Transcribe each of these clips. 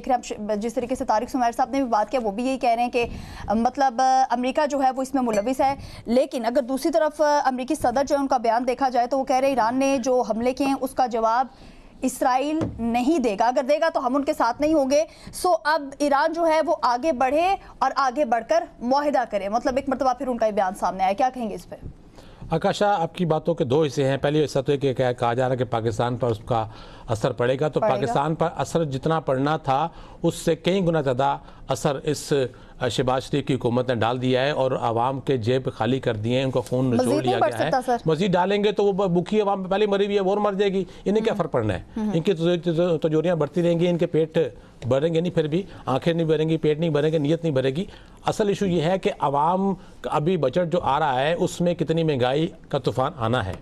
دیکھ رہے ہیں جس طریقے سے طارق سمیع صاحب نے بھی بات کیا، وہ بھی یہی کہہ رہے ہیں کہ مطلب امریکہ جو ہے وہ اس میں ملوث ہے. لیکن اگر دوسری طرف امریکی صدر جو ہے ان کا بیان دیکھا جائے تو وہ کہہ رہے ہیں ایران نے جو حملے کیے ہیں اس کا جواب اسرائیل نہیں دے گا، اگر دے گا تو ہم ان کے ساتھ نہیں ہوں گے. سو اب ایران جو ہے وہ آگے بڑھے اور آگے بڑھ کر معاہدہ کرے، مطلب ایک مرتبہ پھر ان کا یہ بیان سامنے آیا. کیا کہیں گے اس پہ؟ آکاشا، آپ کی باتوں کے دو حصے ہیں. پہلی حصہ تو یہ کہ کہا جا رہا ہے کہ پاکستان پر اس کا اثر پڑے گا، تو پاکستان پر اثر جتنا پڑنا تھا اس سے کئی گنا زیادہ اثر اس شہباز شریف کی حکومت نے ڈال دیا ہے، اور عوام کے جیب خالی کر دیے ہیں، ان کا خون نچوڑ لیا گیا ہے. مزید ڈالیں گے تو وہ بھوکی عوام پہلے مری ہوئی ہے وہ اور مر جائے گی. انہیں کیا فرق پڑنا ہے؟ ان کی تجوریاں بڑھتی رہیں گی، ان کے پیٹ بھریں گے نہیں، پھر بھی آنکھیں نہیں بھریں گی، پیٹ نہیں بھریں گے، نیت نہیں بھرے گی. اصل ایشو یہ ہے کہ عوام ابھی بجٹ جو آ رہا ہے اس میں کتنی مہنگائی کا طوفان آنا ہے.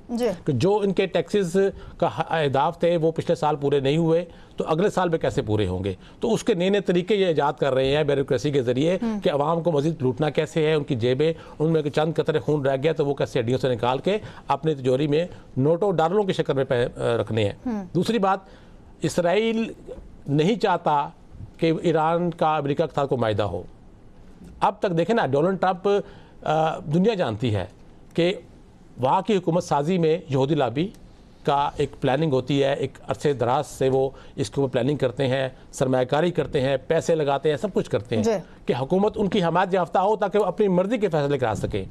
جو ان کے ٹیکسز کا اہداف تھے وہ پچھلے سال پورے نہیں ہوئے، تو اگلے سال میں کیسے پورے ہوں گے؟ تو اس کے نئے نئے طریقے یہ ایجاد کر رہے ہیں بیوروکریسی کے ذریعے کہ عوام کو مزید لوٹنا کیسے ہے، ان کی جیبیں ان میں چند قطرے خون رہ گیا تو وہ کیسے ہڈیوں سے نکال کے اپنی تجوری میں نوٹوں ڈالروں کی شکل میں رکھنے ہیں. دوسری بات، اسرائیل نہیں چاہتا کہ ایران کا امریکہ کے ساتھ کوئی معاہدہ ہو. اب تک دیکھیں نا، ڈونلڈ ٹرمپ دنیا جانتی ہے کہ وہاں کی حکومت سازی میں یہودی لابی کا ایک پلاننگ ہوتی ہے، ایک عرصے دراز سے وہ اس کے اوپر پلاننگ کرتے ہیں، سرمایہ کاری کرتے ہیں، پیسے لگاتے ہیں، سب کچھ کرتے ہیں کہ حکومت ان کی حمایت یافتہ ہو تاکہ وہ اپنی مرضی کے فیصلے کرا سکیں.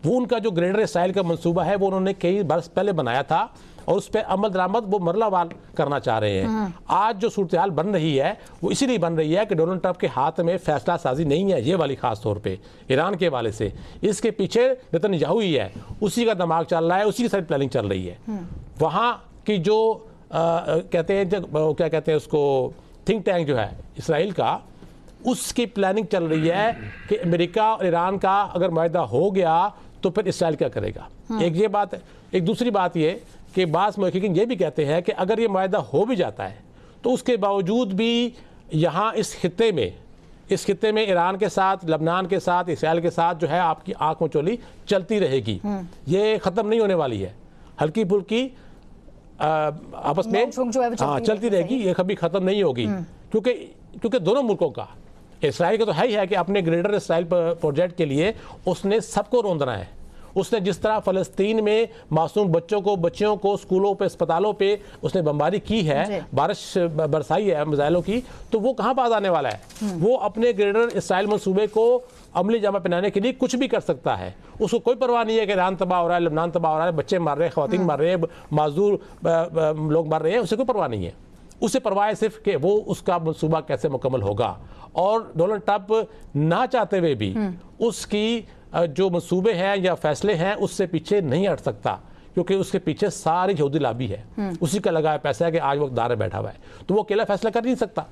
وہ ان کا جو گریٹر اسرائیل کا منصوبہ ہے وہ انہوں نے کئی برس پہلے بنایا تھا، اور اس پہ عمل درآمد وہ مرلہ وار کرنا چاہ رہے ہیں. آج جو صورتحال بن رہی ہے وہ اسی لیے بن رہی ہے کہ ڈونلڈ ٹرمپ کے ہاتھ میں فیصلہ سازی نہیں ہے، یہ والی خاص طور پہ ایران کے حوالے سے. اس کے پیچھے نتن یاہو ہی ہے، اسی کا دماغ چل رہا ہے، اسی کی ساری پلاننگ چل رہی ہے. وہاں کی جو کہتے ہیں کیا کہتے ہیں اس کو، تھنک ٹینک جو ہے اسرائیل کا، اس کی پلاننگ چل رہی ہے کہ امریکہ اور ایران کا اگر معاہدہ ہو گیا تو پھر اسرائیل کیا کرے گا. ایک یہ بات ہے. ایک دوسری بات یہ کہ بعض محققین یہ بھی کہتے ہیں کہ اگر یہ معاہدہ ہو بھی جاتا ہے تو اس کے باوجود بھی یہاں اس خطے میں ایران کے ساتھ، لبنان کے ساتھ، اسرائیل کے ساتھ جو ہے آپ کی آنکھ مچولی چلتی رہے گی. یہ ختم نہیں ہونے والی ہے، ہلکی پھلکی آپس میں چلتی رہے گی، یہ کبھی ختم نہیں ہوگی. کیونکہ دونوں ملکوں کا، اسرائیل کا تو ہے ہی ہے کہ اپنے گریٹر اسرائیل پروجیکٹ کے لیے اس نے سب کو روندنا ہے. اس نے جس طرح فلسطین میں معصوم بچیوں کو اسکولوں پہ، اسپتالوں پہ اس نے بمباری کی ہے، بارش برسائی ہے میزائلوں کی، تو وہ کہاں باز آنے والا ہے؟ وہ اپنے گریٹر اسرائیل منصوبے کو عملی جامہ پہنانے کے لیے کچھ بھی کر سکتا ہے. اس کو کوئی پرواہ نہیں ہے کہ ایران تباہ ہو رہا ہے، لبنان تباہ ہو رہا ہے، بچے مر رہے ہیں، خواتین مر رہے ہیں، معذور لوگ مر رہے ہیں. اسے کوئی پرواہ نہیں ہے. اسے پرواہ ہے صرف کہ وہ اس کا منصوبہ کیسے مکمل ہوگا. اور ڈونلڈ ٹرمپ نہ چاہتے ہوئے بھی اس کی جو منصوبے ہیں یا فیصلے ہیں اس سے پیچھے نہیں ہٹ سکتا، کیونکہ اس کے پیچھے ساری یہودی لابی ہے، اسی کا لگا ہے پیسہ ہے کہ آج وقت دار بیٹھا ہوا ہے. تو وہ اکیلا فیصلہ کر نہیں سکتا.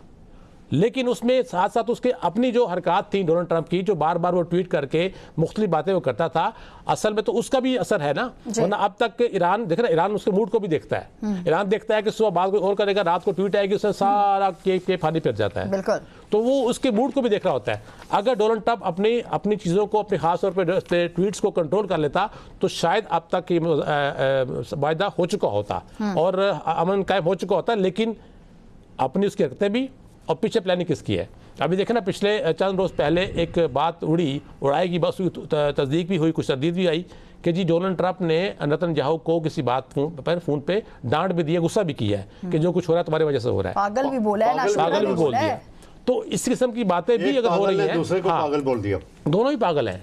لیکن اس میں ساتھ ساتھ اس کے اپنی جو حرکات تھیں ڈونلڈ ٹرمپ کی، جو بار بار وہ ٹویٹ کر کے مختلف باتیں وہ کرتا تھا، اصل میں تو اس کا بھی اثر ہے نا. ورنہ اب تک ایران دیکھ رہا ہے، ایران اس کے موڈ کو بھی دیکھتا ہے. ایران دیکھتا ہے کہ صبح بات کوئی اور کرے گا، رات کو ٹویٹ آئے گی، اس سے سارا کیک پھانی پھر جاتا ہے. تو وہ اس کے موڈ کو بھی دیکھ رہا ہوتا ہے. اگر ڈونلڈ ٹرمپ اپنی چیزوں کو، اپنے خاص طور پہ ٹویٹس کو کنٹرول کر لیتا تو شاید اب تک یہ معاہدہ ہو چکا ہوتا اور امن قائم ہو چکا ہوتا. لیکن اپنی اس کی حرکتیں بھی اور پیچھے پلاننگ کس کی ہے. ابھی دیکھیں نا، پچھلے چند روز پہلے ایک بات اڑائے گی، بس تصدیق بھی ہوئی، کچھ تردید بھی آئی کہ جی ڈونلڈ ٹرمپ نے نتن یاہو کو کسی بات فون پہ ڈانٹ بھی دی ہے، غصہ بھی کیا ہے کہ جو کچھ ہو رہا ہے تمہاری وجہ سے ہو رہا ہے. پاگل بھی بولا ہے، پاگل بھی بول دیا. تو اس قسم کی باتیں بھی اگر ہو رہی ہیں، دوسرے کو پاگل بول دیا، دونوں ہی پاگل ہیں.